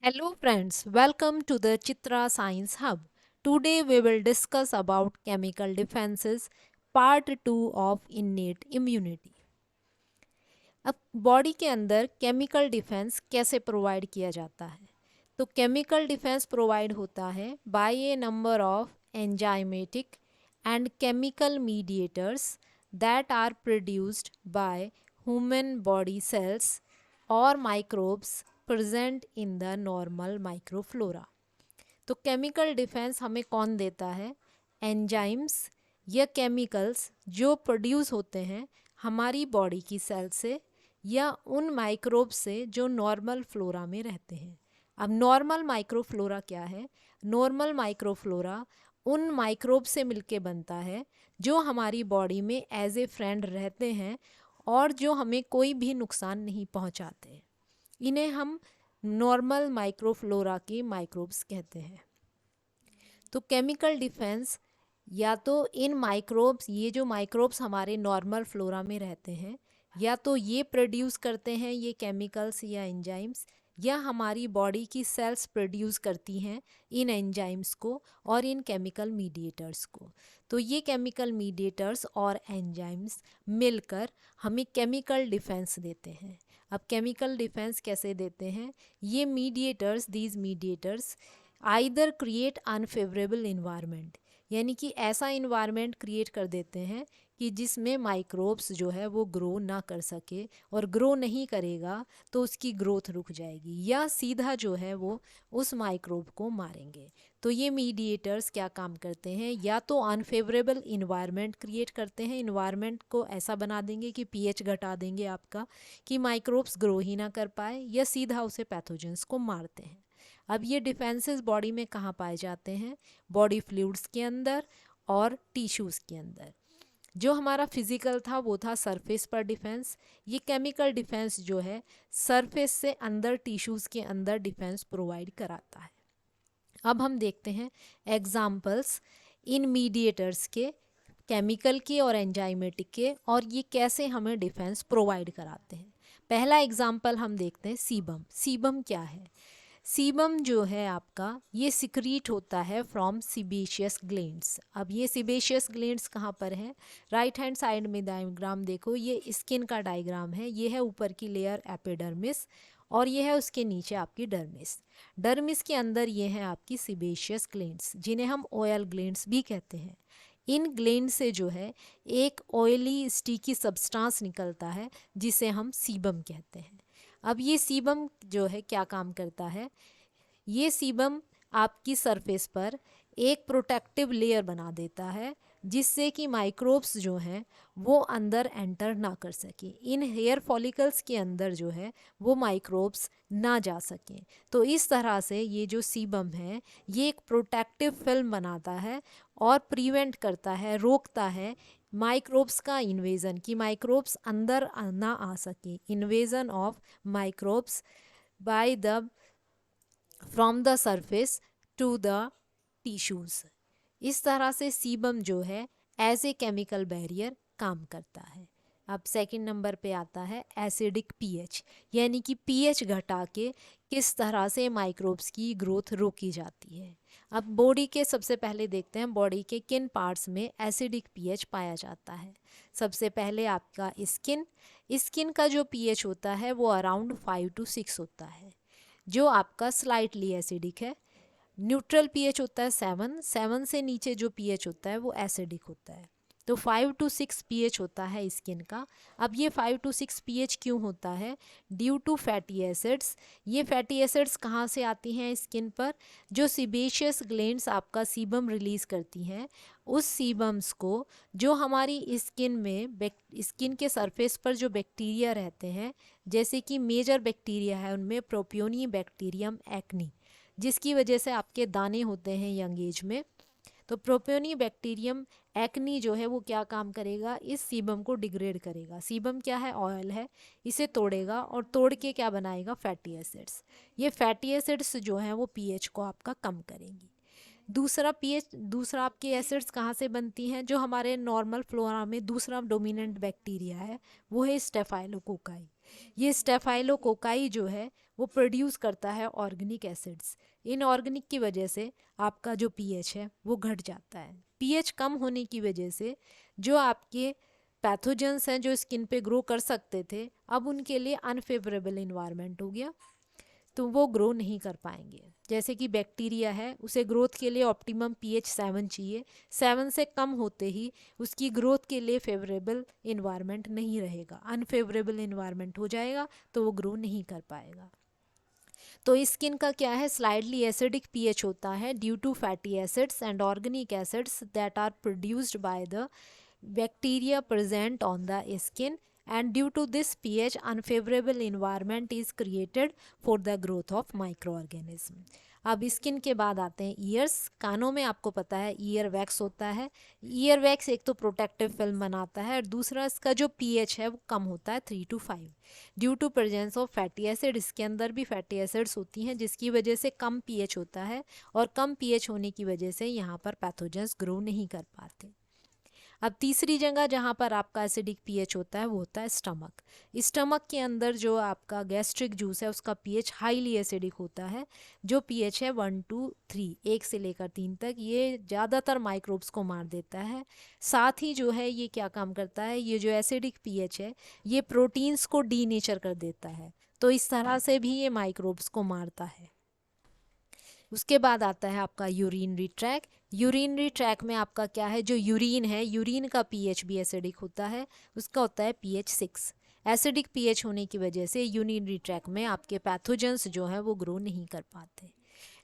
Hello friends, welcome to the Chitra Science Hub. Today we will discuss about chemical defenses, part 2 of innate immunity. अब body के अंदर chemical defence कैसे provide किया जाता है? तो केमिकल डिफेंस प्रोवाइड होता है by a number of enzymatic and chemical mediators that are produced by human body cells और microbes present in the normal microflora. तो केमिकल डिफेंस हमें कौन देता है? एंजाइम्स या केमिकल्स जो प्रोड्यूस होते हैं हमारी बॉडी की सेल से या उन माइक्रोब से जो नॉर्मल फ्लोरा में रहते हैं। अब नॉर्मल माइक्रोफ्लोरा क्या है? नॉर्मल माइक्रोफ्लोरा उन माइक्रोब से मिलके बनता है जो हमारी बॉडी में एज ए फ्रेंड रहते हैं और जो हमें कोई भी नुकसान नहीं पहुंचाते। इन्हें हम नॉर्मल माइक्रोफ्लोरा के माइक्रोब्स कहते हैं। तो केमिकल डिफेंस या तो इन माइक्रोब्स, ये जो माइक्रोब्स हमारे नॉर्मल फ्लोरा में रहते हैं, या तो ये प्रोड्यूस करते हैं ये केमिकल्स या एंजाइम्स, या हमारी बॉडी की सेल्स प्रोड्यूस करती हैं इन एंजाइम्स को और इन केमिकल मीडिएटर्स को। तो ये केमिकल मीडिएटर्स और एंजाइम्स मिलकर हमें केमिकल डिफेंस देते हैं। अब केमिकल डिफेंस कैसे देते हैं? ये mediators, these mediators either create unfavourable environment, यानी कि ऐसा इन्वायरमेंट क्रिएट कर देते हैं कि जिसमें माइक्रोब्स जो है वो ग्रो ना कर सके, और ग्रो नहीं करेगा तो उसकी ग्रोथ रुक जाएगी, या सीधा जो है वो उस माइक्रोब को मारेंगे। तो ये मीडिएटर्स क्या काम करते हैं? या तो अनफेवरेबल इन्वायरमेंट क्रिएट करते हैं, इन्वायरमेंट को ऐसा बना देंगे कि पीएच घटा देंगे आपका कि माइक्रोब्स ग्रो ही ना कर पाए, या सीधा उसे पैथोजेंस को मारते हैं। अब ये डिफेंसेस बॉडी में कहाँ पाए जाते हैं? बॉडी फ्लूइड्स के अंदर और टिश्यूज़ के अंदर। जो हमारा फिजिकल था वो था सरफेस पर डिफेंस। ये केमिकल डिफेंस जो है सरफेस से अंदर टिश्यूज़ के अंदर डिफेंस प्रोवाइड कराता है। अब हम देखते हैं एग्जाम्पल्स इन मीडिएटर्स के, केमिकल के और एंजाइमेटिक के, और ये कैसे हमें डिफेंस प्रोवाइड कराते हैं। पहला एग्जाम्पल हम देखते हैं सीबम। सीबम क्या है? सीबम जो है आपका, ये सिक्रीट होता है फ्रॉम सीबेशियस ग्लैंड्स। अब ये सीबेशियस ग्लैंड्स कहाँ पर है? राइट हैंड साइड में डायग्राम देखो, ये स्किन का डायग्राम है। ये है ऊपर की लेयर एपिडर्मिस, और ये है उसके नीचे आपकी डर्मिस। डर्मिस के अंदर ये है आपकी सीबेशियस ग्लैंड्स, जिन्हें हम ऑयल ग्लैंड्स भी कहते हैं। इन ग्लैंड से जो है एक ऑयली स्टिकी सब्सटेंस निकलता है जिसे हम सीबम कहते हैं। अब ये सीबम जो है क्या काम करता है? ये सीबम आपकी सरफेस पर एक प्रोटेक्टिव लेयर बना देता है जिससे कि माइक्रोब्स जो हैं वो अंदर एंटर ना कर सकें, इन हेयर फॉलिकल्स के अंदर जो है वो माइक्रोब्स ना जा सकें। तो इस तरह से ये जो सीबम है ये एक प्रोटेक्टिव फिल्म बनाता है और प्रिवेंट करता है, रोकता है माइक्रोब्स का इन्वेजन, कि माइक्रोब्स अंदर ना आ सके। Invasion of microbes by the from the surface to the tissues. इस तरह से सीबम जो है एज ए केमिकल बैरियर काम करता है। अब सेकंड नंबर पे आता है एसिडिक पीएच, यानी कि पीएच घटा के किस तरह से माइक्रोब्स की ग्रोथ रोकी जाती है। अब बॉडी के सबसे पहले देखते हैं बॉडी के किन पार्ट्स में एसिडिक पीएच पाया जाता है। सबसे पहले आपका स्किन। स्किन का जो पीएच होता है वो अराउंड 5 to 6 होता है, जो आपका स्लाइटली एसिडिक है। न्यूट्रल पीएच होता है 7, 7 से नीचे जो पीएच होता है वो एसिडिक होता है। तो 5 to 6 पीएच होता है स्किन का। अब ये 5 to 6 पीएच क्यों होता है? Due to fatty acids. ये फैटी एसिड्स कहाँ से आती हैं स्किन पर? जो सीबेशियस ग्लैंड्स आपका सीबम रिलीज करती हैं, उस सीबम्स को जो हमारी स्किन में स्किन के सरफेस पर जो बैक्टीरिया रहते हैं, जैसे कि मेजर बैक्टीरिया है उनमें प्रोपियोनी बैक्टीरियम एक्नी, जिसकी वजह से आपके दाने होते हैं यंग एज में। तो प्रोपियोनी बैक्टीरियम एक्नी जो है वो क्या काम करेगा? इस सीबम को डिग्रेड करेगा। सीबम क्या है? ऑयल है। इसे तोड़ेगा और तोड़ के क्या बनाएगा? Fatty acids. ये फैटी एसिड्स जो हैं वो पीएच को आपका कम करेंगी। दूसरा आपके एसिड्स कहाँ से बनती हैं, जो हमारे नॉर्मल फ्लोरा में दूसरा डोमिनेंट बैक्टीरिया है वो है स्टेफाइलोकोकाई। ये स्टेफाइलोकोकाई जो है वो प्रोड्यूस करता है ऑर्गेनिक एसिड्स। इनऑर्गेनिक की वजह से आपका जो पीएच है वो घट जाता है। पीएच कम होने की वजह से जो आपके पैथोजेंस हैं जो स्किन पे ग्रो कर सकते थे, अब उनके लिए अनफेवरेबल इन्वायरमेंट हो गया, तो वो ग्रो नहीं कर पाएंगे। जैसे कि बैक्टीरिया है, उसे ग्रोथ के लिए ऑप्टिमम पीएच 7 चाहिए, 7 से कम होते ही उसकी ग्रोथ के लिए फेवरेबल इन्वायरमेंट नहीं रहेगा, अनफेवरेबल इन्वायरमेंट हो जाएगा, तो वो ग्रो नहीं कर पाएगा। तो स्किन का क्या है, स्लाइडली एसिडिक पीएच होता है due to fatty acids and organic acids that are produced by the bacteria present on the skin, and due to this pH unfavorable environment is created for the growth of microorganism। अब skin के बाद आते हैं years. कानों में आपको पता है ईयर वैक्स होता है। ईयर वैक्स एक तो प्रोटेक्टिव फिल्म बनाता है और दूसरा इसका जो पीएच है वो कम होता है 3 to 5 due to presence of fatty acid. इसके अंदर भी फैटी एसिड्स होती हैं जिसकी वजह से कम पीएच होता है, और कम पीएच होने की वजह से यहाँ पर पैथोजेंस ग्रो नहीं कर पाते। अब तीसरी जगह जहाँ पर आपका एसिडिक पीएच होता है वो होता है स्टमक। स्टमक के अंदर जो आपका गैस्ट्रिक जूस है उसका पीएच हाईली एसिडिक होता है, जो पीएच है 1 to 3, 1 से लेकर 3 तक। ये ज़्यादातर माइक्रोब्स को मार देता है। साथ ही जो है ये क्या काम करता है, ये जो एसिडिक पीएच है ये प्रोटीन्स को डीनेचर कर देता है, तो इस तरह से भी ये माइक्रोब्स को मारता है। उसके बाद आता है आपका यूरिनरी ट्रैक। यूरिनरी ट्रैक में आपका क्या है, जो यूरिन है, यूरिन का पीएच भी एसिडिक होता है, उसका होता है पीएच 6। एसिडिक पीएच होने की वजह से यूरिनरी ट्रैक में आपके पैथोजेंस जो है वो ग्रो नहीं कर पाते।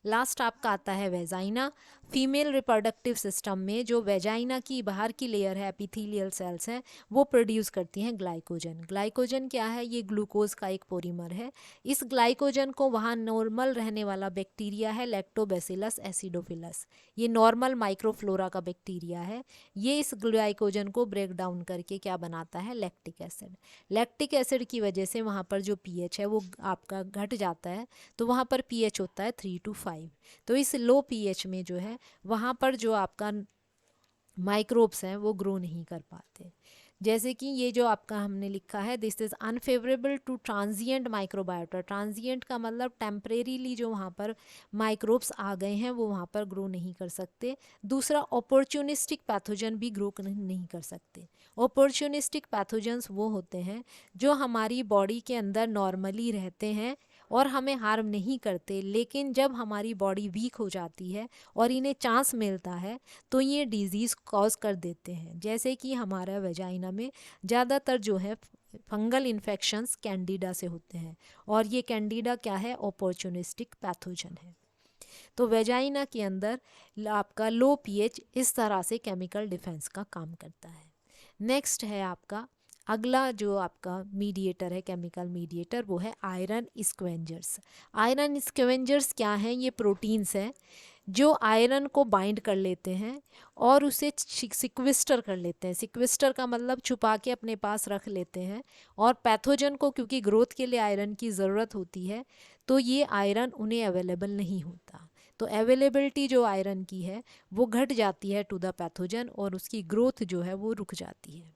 लास्ट आपका आता है वेजाइना। फीमेल रिप्रोडक्टिव सिस्टम में जो वेजाइना की बाहर की लेयर है, एपिथेलियल सेल्स हैं, वो प्रोड्यूस करती हैं ग्लाइकोजन। ग्लाइकोजन क्या है, ये ग्लूकोज का एक पॉलीमर है। इस ग्लाइकोजन को वहाँ नॉर्मल रहने वाला बैक्टीरिया है लैक्टोबैसिलस एसिडोफिलस, ये नॉर्मल माइक्रोफ्लोरा का बैक्टीरिया है। ये इस ग्लाइकोजन को ब्रेक डाउन करके क्या बनाता है, लैक्टिक एसिड। लैक्टिक एसिड की वजह से वहाँ पर जो पीएच है वो आपका घट जाता है, तो वहाँ पर पीएच होता है 3 to 5। तो इस लो पीएच में जो है वहाँ पर जो आपका माइक्रोब्स हैं वो ग्रो नहीं कर पाते। जैसे कि ये जो आपका हमने लिखा है, this is unfavourable to transient microbiota. Transient का मतलब टेम्परेरीली जो वहाँ पर माइक्रोब्स आ गए हैं वो वहाँ पर ग्रो नहीं कर सकते। दूसरा, अपॉर्चुनिस्टिक पैथोजन भी ग्रो नहीं कर सकते। अपॉर्चुनिस्टिक पैथोजन्स वो होते हैं जो हमारी बॉडी के अंदर नॉर्मली रहते हैं और हमें हार्म नहीं करते, लेकिन जब हमारी बॉडी वीक हो जाती है और इन्हें चांस मिलता है तो ये डिजीज़ कॉज कर देते हैं। जैसे कि हमारा वेजाइना में ज़्यादातर जो है फंगल इन्फेक्शंस कैंडिडा से होते हैं, और ये कैंडिडा क्या है, अपॉर्चुनिस्टिक पैथोजन है। तो वेजाइना के अंदर आपका लो पीएच इस तरह से केमिकल डिफेंस का काम करता है। नेक्स्ट है आपका अगला जो आपका मीडिएटर है, केमिकल मीडिएटर, वो है आयरन स्क्वेंजर्स। आयरन स्क्वेंजर्स क्या हैं, ये प्रोटीन्स हैं जो आयरन को बाइंड कर लेते हैं और उसे सिक्विस्टर कर लेते हैं। सिक्विस्टर का मतलब छुपा के अपने पास रख लेते हैं, और पैथोजन को क्योंकि ग्रोथ के लिए आयरन की ज़रूरत होती है तो ये आयरन उन्हें अवेलेबल नहीं होता। तो अवेलेबिलिटी जो आयरन की है वो घट जाती है टू द पैथोजन, और उसकी ग्रोथ जो है वो रुक जाती है।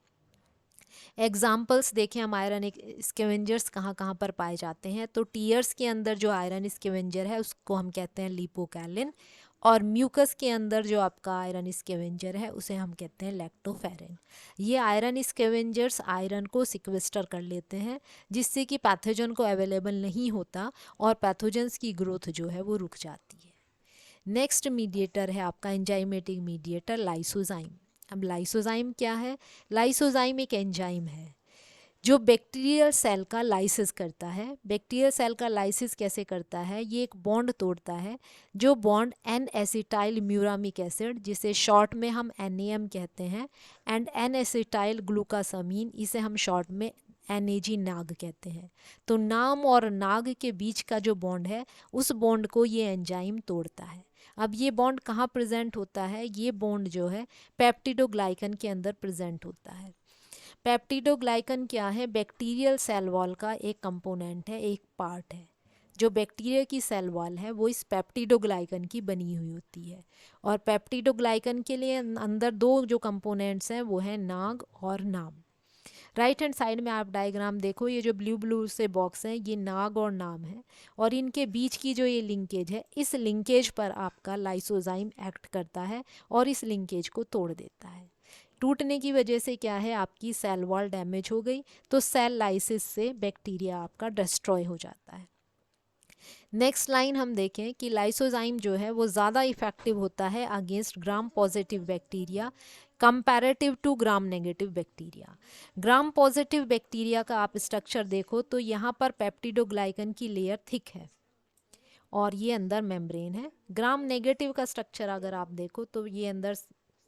एग्जाम्पल्स देखें हम आयरन स्केवेंजर्स कहाँ कहाँ पर पाए जाते हैं, तो टीयर्स के अंदर जो आयरन स्केवेंजर है उसको हम कहते हैं लिपोकैलिन, और म्यूकस के अंदर जो आपका आयरन स्केवेंजर है उसे हम कहते हैं लैक्टोफेरिन। ये आयरन स्केवेंजर्स आयरन को सिक्वेस्टर कर लेते हैं जिससे कि पैथोजन को अवेलेबल नहीं होता और पैथोजन्स की ग्रोथ जो है वो रुक जाती है। नेक्स्ट मीडिएटर है आपका एंजाइमेटिक मीडिएटर लाइसोजाइम। अब लाइसोजाइम क्या है, लाइसोजाइम एक एंजाइम है जो बैक्टीरियल सेल का लाइसिस करता है। बैक्टीरियल सेल का लाइसिस कैसे करता है, ये एक बॉन्ड तोड़ता है, जो bond N acetyl muramic acid, जिसे शॉर्ट में हम NAM कहते हैं, एंड एन एसिटाइल ग्लूकासामीन, इसे हम शॉर्ट में NAG नाग कहते हैं। तो नाम और नाग के बीच का जो बॉन्ड है उस बॉन्ड को ये एंजाइम तोड़ता है। अब ये बॉन्ड कहाँ प्रेजेंट होता है, ये बॉन्ड जो है पेप्टिडोग्लाइकन के अंदर प्रेजेंट होता है। पेप्टिडोग्लाइकन क्या है, बैक्टीरियल सेल वॉल का एक कंपोनेंट है, एक पार्ट है। जो बैक्टीरिया की सेल वॉल है वो इस पेप्टिडोग्लाइकन की बनी हुई होती है। और पेप्टिडोग्लाइकन के लिए अंदर दो जो कंपोनेंट्स हैं वो हैं नाग और नाम। राइट हैंड साइड में आप डायग्राम देखो, ये जो ब्लू ब्लू से बॉक्स हैं ये नाग और नाम है, और इनके बीच की जो ये लिंकेज है, इस लिंकेज पर आपका लाइसोजाइम एक्ट करता है और इस लिंकेज को तोड़ देता है। टूटने की वजह से क्या है, आपकी सेल वॉल डैमेज हो गई, तो सेल लाइसिस से बैक्टीरिया आपका डिस्ट्रॉय हो जाता है। नेक्स्ट लाइन हम देखें कि लाइसोजाइम जो है वो ज़्यादा इफेक्टिव होता है against gram positive bacteria comparative to gram negative bacteria. Gram positive bacteria का आप स्ट्रक्चर देखो तो यहाँ पर पेप्टिडोग्लाइकन की लेयर थिक है और ये अंदर मेम्ब्रेन है। ग्राम नेगेटिव का स्ट्रक्चर अगर आप देखो तो ये अंदर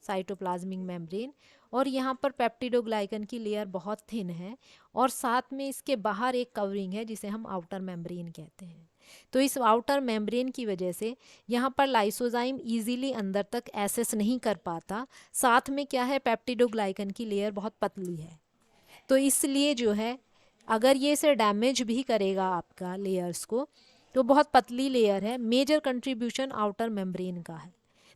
साइटोप्लाज्मिक मेम्ब्रेन और यहाँ पर पेप्टिडोग्लाइकन की लेयर बहुत थिन है, और साथ में इसके बाहर एक कवरिंग है जिसे हम आउटर मेम्ब्रेन कहते हैं। तो इस आउटर मेम्ब्रेन की वजह से यहाँ पर लाइसोजाइम इजीली अंदर तक एक्सेस नहीं कर पाता। साथ में क्या है, पेप्टिडोग्लाइकन की लेयर बहुत पतली है, तो इसलिए जो है अगर ये इसे डैमेज भी करेगा आपका लेयर्स को, तो बहुत पतली लेयर है। मेजर कंट्रीब्यूशन आउटर मेम्ब्रेन का है।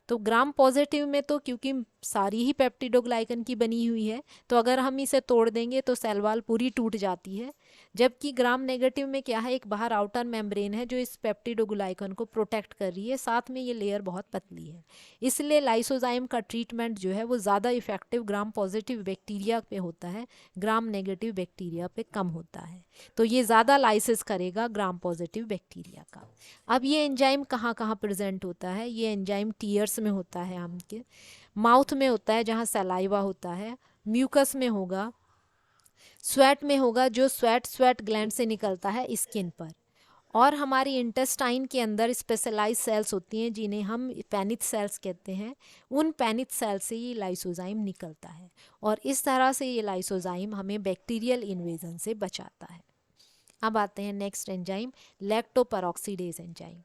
तो ग्राम पॉजिटिव में तो क्योंकि सारी ही पेप्टिडोग्लाइकन की बनी हुई है, तो अगर हम इसे तोड़ देंगे तो सेल वॉल पूरी टूट जाती है। जबकि ग्राम नेगेटिव में क्या है, एक बाहर आउटर मेम्ब्रेन है जो इस पेप्टिडोग्लाइकन को प्रोटेक्ट कर रही है, साथ में ये लेयर बहुत पतली है। इसलिए लाइसोजाइम का ट्रीटमेंट जो है वो ज़्यादा इफेक्टिव ग्राम पॉजिटिव बैक्टीरिया पे होता है, ग्राम नेगेटिव बैक्टीरिया पे कम होता है। तो ये ज़्यादा लाइसिस करेगा ग्राम पॉजिटिव बैक्टीरिया का। अब ये एंजाइम कहाँ कहाँ प्रेजेंट होता है, ये एंजाइम टीयर्स में होता है, आपके माउथ में होता है जहाँ सलाइवा होता है, म्यूकस में होगा, स्वेट में होगा जो स्वेट ग्लैंड से निकलता है स्किन पर, और हमारी इंटेस्टाइन के अंदर स्पेशलाइज सेल्स होती हैं जिन्हें हम पेनिथ सेल्स कहते हैं। उन पेनिथ सेल्स से ये लाइसोजाइम निकलता है, और इस तरह से ये लाइसोजाइम हमें बैक्टीरियल इन्वेजन से बचाता है। अब आते हैं नेक्स्ट एंजाइम, लैक्टोपेरोक्सीडेज एंजाइम।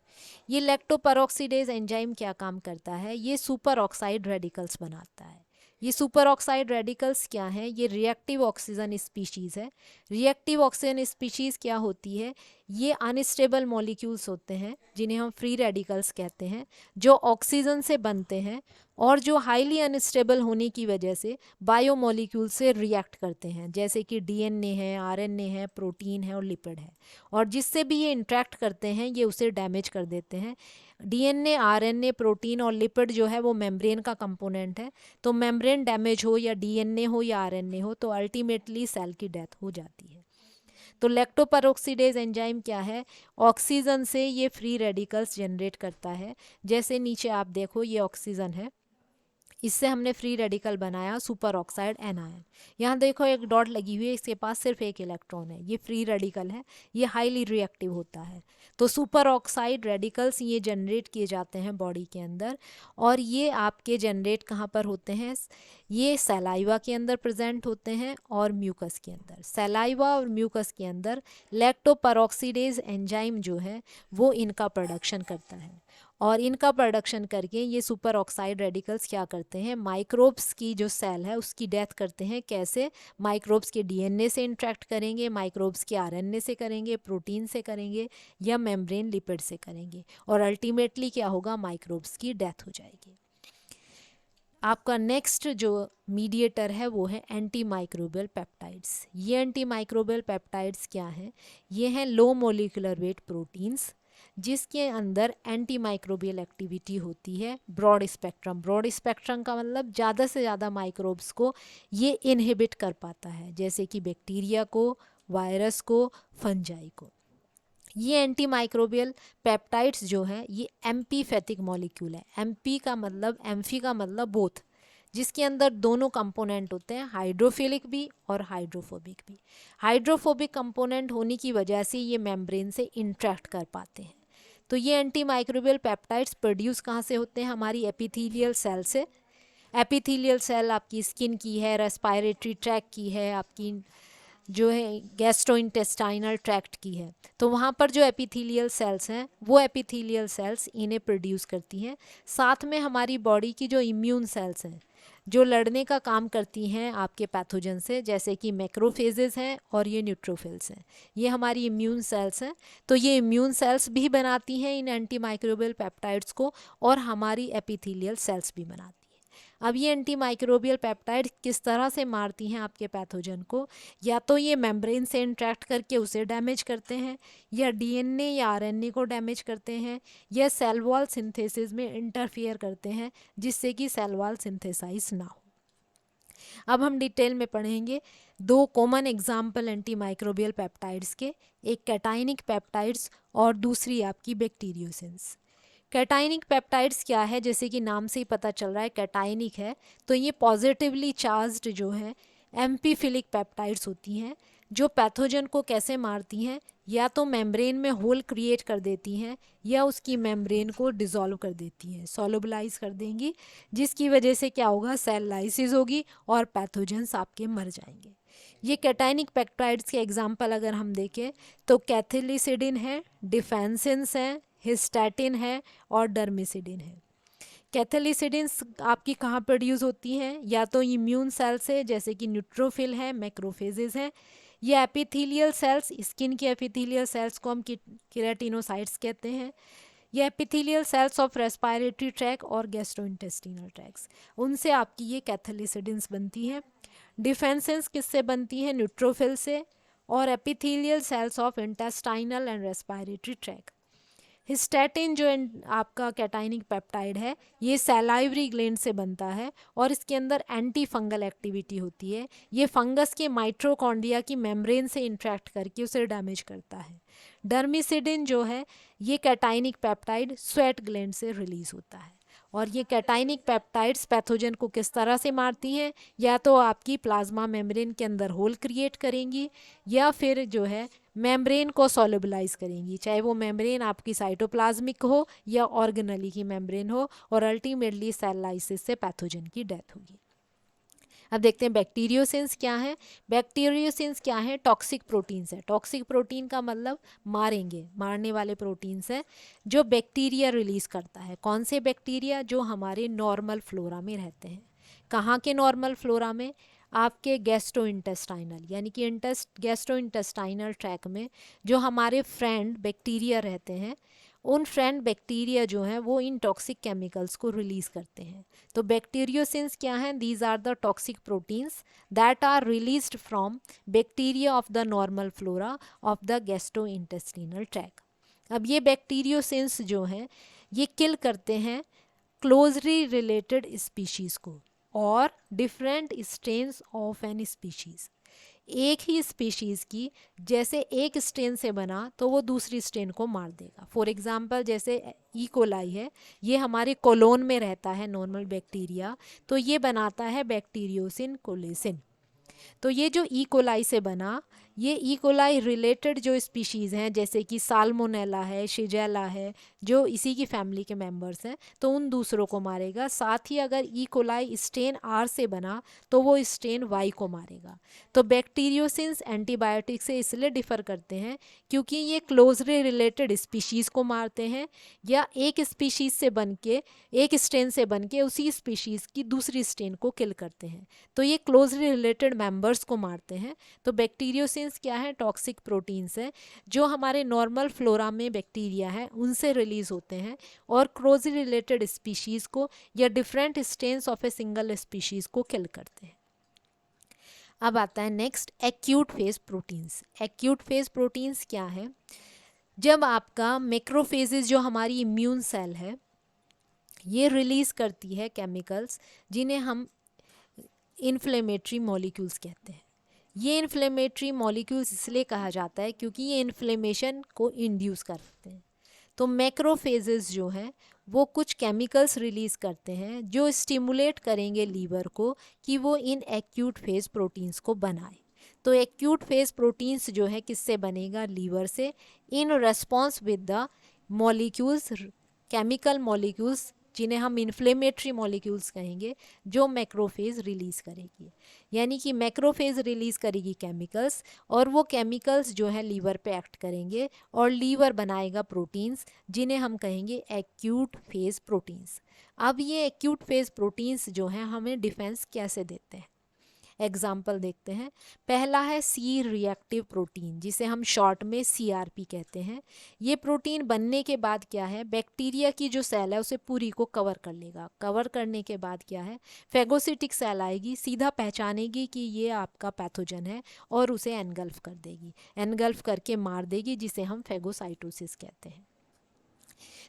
ये लैक्टोपेरोक्सीडेज एंजाइम क्या काम करता है, ये सुपर ऑक्साइड रेडिकल्स बनाता है। ये सुपर ऑक्साइड रेडिकल्स क्या हैं, ये रिएक्टिव ऑक्सीजन स्पीशीज़ है। रिएक्टिव ऑक्सीजन स्पीशीज़ क्या होती है, ये अनस्टेबल मॉलिक्यूल्स होते हैं जिन्हें हम फ्री रेडिकल्स कहते हैं, जो ऑक्सीजन से बनते हैं और जो हाईली अनस्टेबल होने की वजह से बायोमोलिक्यूल से रिएक्ट करते हैं, जैसे कि डीएनए है, आरएनए है, प्रोटीन है और लिपिड है। और जिससे भी ये इंट्रैक्ट करते हैं ये उसे डैमेज कर देते हैं। डीएनए, आरएनए, प्रोटीन और लिपिड जो है वो मेम्ब्रेन का कंपोनेंट है, तो मेम्ब्रेन डैमेज हो या डीएनए हो या आरएनए हो तो अल्टीमेटली सेल की डेथ हो जाती है। तो लैक्टोपेरोक्सीडेज एंजाइम क्या है, ऑक्सीजन से ये फ्री रेडिकल्स जनरेट करता है। जैसे नीचे आप देखो ये ऑक्सीजन है, इससे हमने फ्री रेडिकल बनाया सुपर ऑक्साइड एनायन। यहाँ देखो एक डॉट लगी हुई है, इसके पास सिर्फ एक इलेक्ट्रॉन है, ये फ्री रेडिकल है, ये हाईली रिएक्टिव होता है। तो सुपर ऑक्साइड रेडिकल्स ये जनरेट किए जाते हैं बॉडी के अंदर, और ये आपके जनरेट कहाँ पर होते हैं, ये सलाइवा के अंदर प्रेजेंट होते हैं और म्यूकस के अंदर। सलाइवा और म्यूकस के अंदर लैक्टोपेरोक्सीडेज एंजाइम जो है वो इनका प्रोडक्शन करता है, और इनका प्रोडक्शन करके ये सुपर ऑक्साइड रेडिकल्स क्या करते हैं, माइक्रोब्स की जो सेल है उसकी डेथ करते हैं। कैसे, माइक्रोब्स के डीएनए से इंट्रैक्ट करेंगे, माइक्रोब्स के आरएनए से करेंगे, प्रोटीन से करेंगे या मेम्ब्रेन लिपिड से करेंगे, और अल्टीमेटली क्या होगा, माइक्रोब्स की डेथ हो जाएगी। आपका नेक्स्ट जो मीडिएटर है वो है एंटी माइक्रोबियल पेप्टाइड्स। ये एंटी माइक्रोबियल पेप्टाइड्स क्या हैं, ये हैं लो मोलिकुलर वेट प्रोटीन्स जिसके अंदर एंटी माइक्रोबियल एक्टिविटी होती है। ब्रॉड स्पेक्ट्रम, ब्रॉड स्पेक्ट्रम का मतलब ज़्यादा से ज़्यादा माइक्रोब्स को ये इनहिबिट कर पाता है, जैसे कि बैक्टीरिया को, वायरस को, फंजाई को। ये एंटी माइक्रोबियल पेप्टाइड्स जो हैं ये एम्पीफेटिक मॉलिक्यूल है। एम्पी का मतलब, एम्फी का मतलब बोथ, जिसके अंदर दोनों कंपोनेंट होते हैं, हाइड्रोफिलिक भी और हाइड्रोफोबिक भी। हाइड्रोफोबिक कंपोनेंट होने की वजह से ये मेम्ब्रेन से इंट्रैक्ट कर पाते हैं। तो ये एंटी माइक्रोबियल पेप्टाइड्स प्रोड्यूस कहाँ से होते हैं, हमारी एपिथेलियल सेल से। एपिथेलियल सेल आपकी स्किन की है, रेस्पायरेटरी ट्रैक्ट की है, आपकी जो है गैस्ट्रोइंटेस्टाइनल ट्रैक्ट की है। तो वहाँ पर जो एपिथेलियल सेल्स हैं वो एपिथेलियल सेल्स इन्हें प्रोड्यूस करती हैं। साथ में हमारी बॉडी की जो इम्यून सेल्स हैं, जो लड़ने का काम करती हैं आपके पैथोजन से, जैसे कि मैक्रोफेजेस हैं और ये न्यूट्रोफिल्स हैं। ये हमारी इम्यून सेल्स हैं। तो ये इम्यून सेल्स भी बनाती हैं इन एंटी माइक्रोबियल पेप्टाइड्स को, और हमारी एपिथेलियल सेल्स भी बनाती हैं। अब ये एंटी माइक्रोबियल पेप्टाइड किस तरह से मारती हैं आपके पैथोजन को? या तो ये मेम्ब्रेन से इंटरेक्ट करके उसे डैमेज करते हैं, या डीएनए या आरएनए को डैमेज करते हैं, या सेल वॉल सिंथेसिस में इंटरफियर करते हैं, जिससे कि सेल वॉल सिंथेसाइज ना हो। अब हम डिटेल में पढ़ेंगे दो common example anti microbial peptides के, एक कैटाइनिक पेप्टाइड्स और दूसरी आपकी बैक्टीरियोसिन्स। कैटाइनिक पेप्टाइड्स क्या है? जैसे कि नाम से ही पता चल रहा है कैटाइनिक है, तो ये पॉजिटिवली चार्ज्ड जो है एम्पीफिलिक पेप्टाइड्स होती हैं, जो पैथोजन को कैसे मारती हैं? या तो मेम्ब्रेन में होल क्रिएट कर देती हैं, या उसकी मेम्ब्रेन को डिसॉल्व कर देती हैं, सोलुबलाइज कर देंगी, जिसकी वजह से क्या होगा? सेल लाइसिस होगी और पैथोजन्स आपके मर जाएंगे। ये कैटाइनिक पेप्टाइड्स के एग्जाम्पल अगर हम देखें तो कैथेलिसिडिन है, डिफेंसिन्स हैं, हिस्टैटिन है और डर्मिसिडिन है। कैथेलिसिडिन्स आपकी कहाँ प्रोड्यूस होती हैं? या तो इम्यून सेल से, जैसे कि न्यूट्रोफिल है, मैक्रोफेजेस हैं, या एपिथेलियल सेल्स, स्किन के एपिथेलियल सेल्स को हम केराटिनोसाइट्स कहते हैं, या epithelial cells of respiratory tract और गैस्ट्रोइंटेस्टिनल ट्रैक्स, उनसे आपकी ये कैथेलिसिडिन्स बनती हैं। डिफेंसेंस किससे बनती हैं? न्यूट्रोफिल से, और epithelial cells of intestinal and respiratory tract. Histatin जो आपका कैटाइनिक पेप्टाइड है, ये सैलाइवरी ग्लैंड से बनता है और इसके अंदर एंटी फंगल एक्टिविटी होती है। ये फंगस के माइट्रोकॉन्ड्रिया की मेम्ब्रेन से इंटरेक्ट करके उसे डैमेज करता है। डर्मिसिडिन जो है ये कैटाइनिक पेप्टाइड स्वेट ग्लैंड से रिलीज होता है, और ये कैटाइनिक पेप्टाइड्स पैथोजन को किस तरह से मारती हैं? या तो आपकी प्लाज्मा मेम्ब्रेन के अंदर होल क्रिएट करेंगी, या फिर जो है मेम्ब्रेन को सोलुबलाइज करेंगी, चाहे वो मेम्ब्रेन आपकी साइटोप्लाज्मिक हो या ऑर्गेनली की मेम्ब्रेन हो, और अल्टीमेटली सेल लाइसिस से पैथोजन की डेथ होगी। अब देखते हैं बैक्टीरियोसिन्स क्या है। बैक्टीरियोसिन्स क्या है? टॉक्सिक प्रोटीन्स है। टॉक्सिक प्रोटीन का मतलब मारेंगे, मारने वाले प्रोटीन्स हैं जो बैक्टीरिया रिलीज करता है। कौन से बैक्टीरिया? जो हमारे नॉर्मल फ्लोरा में रहते हैं। कहाँ के नॉर्मल फ्लोरा में? आपके गैस्ट्रोइंटेस्टाइनल, यानी कि गैस्ट्रोइंटेस्टाइनल ट्रैक में जो हमारे फ्रेंड बैक्टीरिया रहते हैं, उन फ्रेंड बैक्टीरिया जो हैं वो इन टॉक्सिक केमिकल्स को रिलीज करते हैं। तो बैक्टीरियोसिन्स क्या हैं? These are the toxic proteins that are released from bacteria of the normal flora of the gastrointestinal tract. अब ये बैक्टीरियोसिन्स जो हैं ये किल करते हैं क्लोजली रिलेटेड स्पीशीज़ को और different strains of an species. एक ही स्पीशीज़ की जैसे एक स्ट्रेन से बना तो वो दूसरी स्ट्रेन को मार देगा। फॉर एग्जांपल जैसे ई कोलाई है, ये हमारे कोलोन में रहता है नॉर्मल बैक्टीरिया, तो ये बनाता है बैक्टीरियोसिन कोलेसिन। तो ये जो ई कोलाई से बना, ये ई कोलाई रिलेटेड जो स्पीशीज़ हैं जैसे कि साल्मोनेला है, शिजेला है, जो इसी की फैमिली के मेंबर्स हैं, तो उन दूसरों को मारेगा। साथ ही अगर ई कोलाई स्ट्रेन आर से बना तो वो स्ट्रेन वाई को मारेगा। तो बैक्टीरियोसिन्स एंटीबायोटिक से इसलिए डिफ़र करते हैं क्योंकि ये क्लोजली रिलेटेड स्पीशीज़ को मारते हैं, या एक स्पीशीज़ से बन के, एक स्ट्रेन से बन के उसी स्पीशीज़ की दूसरी स्ट्रेन को किल करते हैं। तो ये क्लोजली रिलेटेड मेंबर्स को मारते हैं। तो बैक्टीरियोसिन्स क्या है? टॉक्सिक प्रोटीन्स हैं जो हमारे नॉर्मल फ्लोरा में बैक्टीरिया है उनसे रिलीज होते हैं और क्लोजली रिलेटेड स्पीशीज़ को या different strains of a single species को किल करते हैं। अब आता है next acute phase proteins. Acute phase proteins क्या है? जब आपका मैक्रोफेजेस जो हमारी इम्यून सेल है ये रिलीज करती है केमिकल्स जिन्हें हम इन्फ्लेमेटरी मॉलिक्यूल्स कहते हैं। ये इन्फ्लेमेटरी मॉलिक्यूल्स इसलिए कहा जाता है क्योंकि ये इन्फ्लेमेशन को इंड्यूस करते हैं। तो मैक्रोफेजेस जो हैं वो कुछ केमिकल्स रिलीज़ करते हैं जो स्टिमुलेट करेंगे लीवर को कि वो इन एक्यूट फेज प्रोटीन्स को बनाए। तो एक्यूट फेज प्रोटीन्स जो है किससे बनेगा? लीवर से, in response with the molecules, chemical molecules जिन्हें हम इन्फ्लेमेटरी मॉलिक्यूल्स कहेंगे, जो मैक्रोफेज रिलीज़ करेगी। यानी कि मैक्रोफेज रिलीज़ करेगी केमिकल्स, और वो केमिकल्स जो है लीवर पे एक्ट करेंगे और लीवर बनाएगा प्रोटीन्स, जिन्हें हम कहेंगे एक्यूट फेज प्रोटीन्स। अब ये एक्यूट फेज प्रोटीन्स जो हैं हमें डिफेंस कैसे देते हैं, एग्जाम्पल देखते हैं। पहला है सी रिएक्टिव प्रोटीन, जिसे हम शॉर्ट में CRP कहते हैं। ये प्रोटीन बनने के बाद क्या है, बैक्टीरिया की जो सेल है उसे पूरी को कवर कर लेगा। कवर करने के बाद क्या है, फेगोसिटिक सेल आएगी, सीधा पहचानेगी कि ये आपका पैथोजन है और उसे एनगल्फ कर देगी, एनगल्फ करके मार देगी, जिसे हम फेगोसाइटोसिस कहते हैं।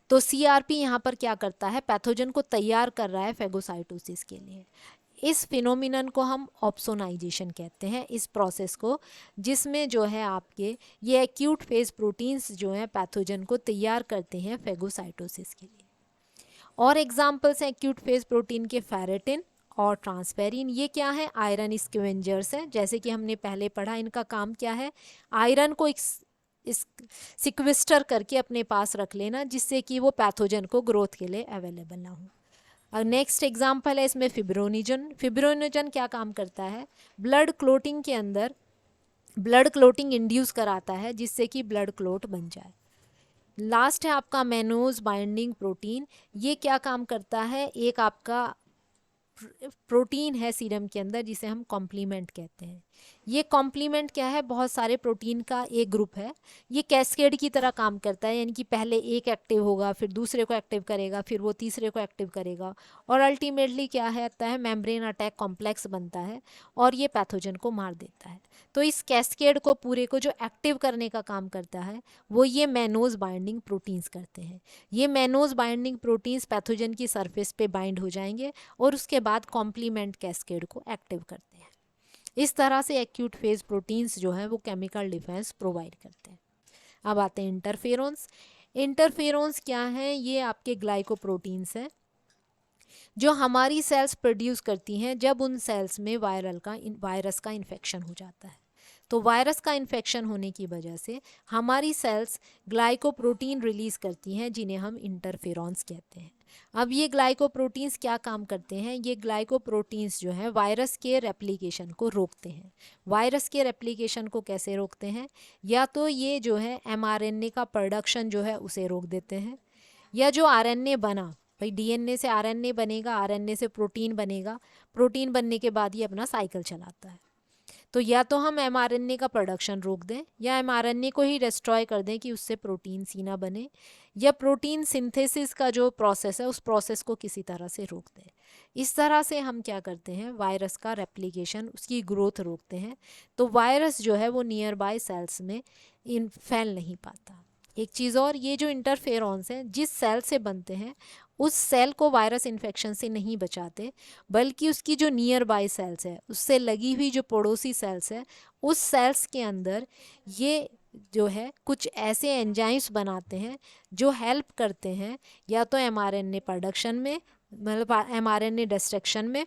तो CRP यहाँ पर क्या करता है, पैथोजन को तैयार कर रहा है फेगोसाइटोसिस के लिए। इस फिनोमिनन को हम ऑप्सोनाइजेशन कहते हैं, इस प्रोसेस को, जिसमें जो है आपके ये एक्यूट फेज प्रोटीन्स जो हैं पैथोजन को तैयार करते हैं फेगोसाइटोसिस के लिए। और एग्जाम्पल्स हैं एक्यूट फेज प्रोटीन के, फेरेटिन और ट्रांसफेरिन। ये क्या है, आयरन स्कैवेंजर्स हैं। जैसे कि हमने पहले पढ़ा, इनका काम क्या है, आयरन को इस सिक्विस्टर करके अपने पास रख लेना, जिससे कि वो पैथोजन को ग्रोथ के लिए अवेलेबल ना हो। और नेक्स्ट एग्जाम्पल है इसमें फिब्रोनिजन। फिब्रोनिजन क्या काम करता है, ब्लड क्लोटिंग के अंदर ब्लड क्लोटिंग इंड्यूस कराता है, जिससे कि ब्लड क्लोट बन जाए। लास्ट है आपका मैनोज बाइंडिंग प्रोटीन। ये क्या काम करता है, एक आपका प्रोटीन है सीरम के अंदर, जिसे हम कॉम्प्लीमेंट कहते हैं। ये कॉम्प्लीमेंट क्या है, बहुत सारे प्रोटीन का एक ग्रुप है। ये कैस्केड की तरह काम करता है, यानी कि पहले एक एक्टिव होगा, फिर दूसरे को एक्टिव करेगा, फिर वो तीसरे को एक्टिव करेगा, और अल्टीमेटली क्या है आता है, मेम्ब्रेन अटैक कॉम्प्लेक्स बनता है और ये पैथोजन को मार देता है। तो इस कैस्केड को पूरे को जो एक्टिव करने का काम करता है, वो ये मैनोज बाइंडिंग प्रोटीन्स करते हैं। ये मैनोज बाइंडिंग प्रोटीन्स पैथोजन की सरफेस पे बाइंड हो जाएंगे और उसके बाद कॉम्प्लीमेंट कैस्केड को एक्टिव करते हैं। इस तरह से एक्यूट फेज प्रोटीन्स जो है वो केमिकल डिफेंस प्रोवाइड करते हैं। अब आते हैं इंटरफेरोन्स। इंटरफेरोन्स क्या हैं, ये आपके ग्लाइकोप्रोटीन्स हैं जो हमारी सेल्स प्रोड्यूस करती हैं जब उन सेल्स में वायरस का इन्फेक्शन हो जाता है। तो वायरस का इन्फेक्शन होने की वजह से हमारी सेल्स ग्लाइकोप्रोटीन रिलीज करती हैं, जिन्हें हम इंटरफेरॉन्स कहते हैं। अब ये ग्लाइकोप्रोटीन्स क्या काम करते हैं, ये ग्लाइकोप्रोटीन्स जो है वायरस के रेप्लिकेशन को रोकते हैं। वायरस के रेप्लिकेशन को कैसे रोकते हैं, या तो ये जो है mRNA का प्रोडक्शन जो है उसे रोक देते हैं, या जो RNA बना, भाई DNA से RNA बनेगा, RNA से प्रोटीन बनेगा, प्रोटीन बनने के बाद ये अपना साइकिल चलाता है। तो या तो हम mRNA का प्रोडक्शन रोक दें, या mRNA को ही डिस्ट्रॉय कर दें कि उससे प्रोटीन सी ना बने, या प्रोटीन सिंथेसिस का जो प्रोसेस है उस प्रोसेस को किसी तरह से रोक दें। इस तरह से हम क्या करते हैं, वायरस का रेप्लिकेशन, उसकी ग्रोथ रोकते हैं। तो वायरस जो है वो नियर बाय सेल्स में फैल नहीं पाता। एक चीज़ और, ये जो इंटरफेरॉन्स हैं जिस सेल से बनते हैं उस सेल को वायरस इन्फेक्शन से नहीं बचाते, बल्कि उसकी जो नियर बाय सेल्स है, उससे लगी हुई जो पड़ोसी सेल्स है, उस सेल्स के अंदर ये जो है कुछ ऐसे एंजाइम्स बनाते हैं जो हेल्प करते हैं या तो mRNA प्रोडक्शन में, मतलब mRNA डिस्ट्रक्शन में।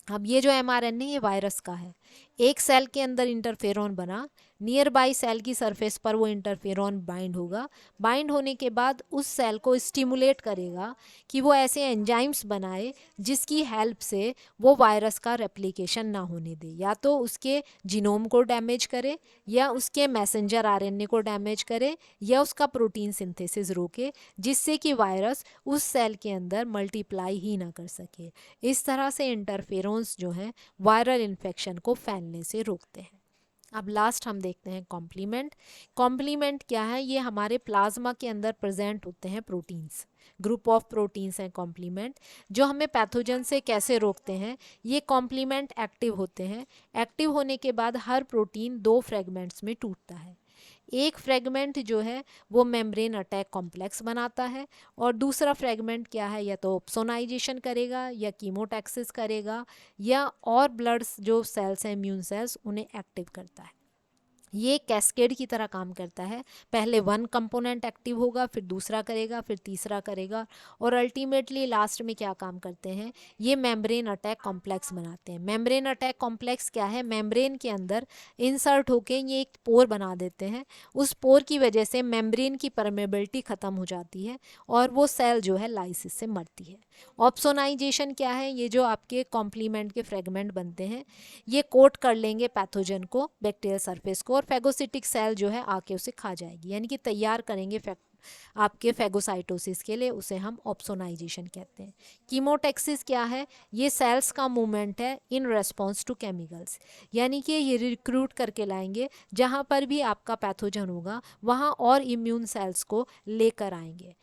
अब ये जो mRNA ये वायरस का है। एक सेल के अंदर इंटरफेरॉन बना, नियर बाई सेल की सरफेस पर वो इंटरफेरॉन बाइंड होगा, बाइंड होने के बाद उस सेल को स्टिमुलेट करेगा कि वो ऐसे एंजाइम्स बनाए जिसकी हेल्प से वो वायरस का रेप्लिकेशन ना होने दे, या तो उसके जीनोम को डैमेज करे, या उसके मैसेंजर RNA को डैमेज करे, या उसका प्रोटीन सिंथेसिस रोके, जिससे कि वायरस उस सेल के अंदर मल्टीप्लाई ही ना कर सके। इस तरह से इंटरफेरोन्स जो हैं वायरल इन्फेक्शन को फैलने से रोकते हैं। अब लास्ट हम देखते हैं कॉम्प्लीमेंट। कॉम्प्लीमेंट क्या है, ये हमारे प्लाज्मा के अंदर प्रेजेंट होते हैं प्रोटीन्स, ग्रुप ऑफ प्रोटीन्स हैं कॉम्प्लीमेंट, जो हमें पैथोजन से कैसे रोकते हैं। ये कॉम्प्लीमेंट एक्टिव होते हैं। एक्टिव होने के बाद हर प्रोटीन 2 फ्रेगमेंट्स में टूटता है। एक फ्रेगमेंट जो है वो मेम्ब्रेन अटैक कॉम्प्लेक्स बनाता है, और दूसरा फ्रेगमेंट क्या है, या तो ऑप्सोनाइजेशन करेगा, या कीमोटैक्सिस करेगा, या और ब्लड जो सेल्स हैं इम्यून सेल्स उन्हें एक्टिव करता है। ये कैस्केड की तरह काम करता है। पहले वन कंपोनेंट एक्टिव होगा, फिर दूसरा करेगा, फिर तीसरा करेगा, और अल्टीमेटली लास्ट में क्या काम करते हैं, ये मेम्ब्रेन अटैक कॉम्प्लेक्स बनाते हैं। मेम्ब्रेन अटैक कॉम्प्लेक्स क्या है, मेम्ब्रेन के अंदर इंसर्ट होके ये एक पोर बना देते हैं। उस पोर की वजह से मेम्ब्रेन की परमेबिलिटी ख़त्म हो जाती है और वो सेल जो है लाइसिस से मरती है। ऑप्सोनाइजेशन क्या है, ये जो आपके कॉम्प्लीमेंट के फ्रेगमेंट बनते हैं, ये कोट कर लेंगे पैथोजन को, बैक्टीरियल सरफेस को, और फेगोसिटिक सेल जो है आके उसे खा जाएगी, यानी कि तैयार करेंगे आपके फेगोसाइटोसिस के लिए, उसे हम ऑप्सोनाइजेशन कहते हैं। कीमोटैक्सिस क्या है, ये सेल्स का मूवमेंट है इन रेस्पॉन्स टू केमिकल्स, यानी कि ये रिक्रूट करके लाएंगे, जहाँ पर भी आपका पैथोजन होगा वहाँ और इम्यून सेल्स को लेकर आएंगे।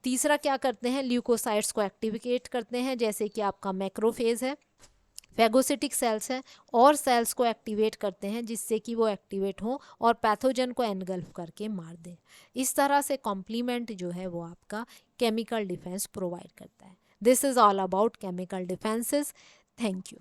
तीसरा क्या करते हैं, ल्यूकोसाइट्स को एक्टिवेट करते हैं, जैसे कि आपका मैक्रोफेज है, फेगोसिटिक सेल्स हैं, और सेल्स को एक्टिवेट करते हैं जिससे कि वो एक्टिवेट हों और पैथोजन को एनगल्फ करके मार दें। इस तरह से कॉम्प्लीमेंट जो है वो आपका केमिकल डिफेंस प्रोवाइड करता है। This is all about chemical defences. Thank you.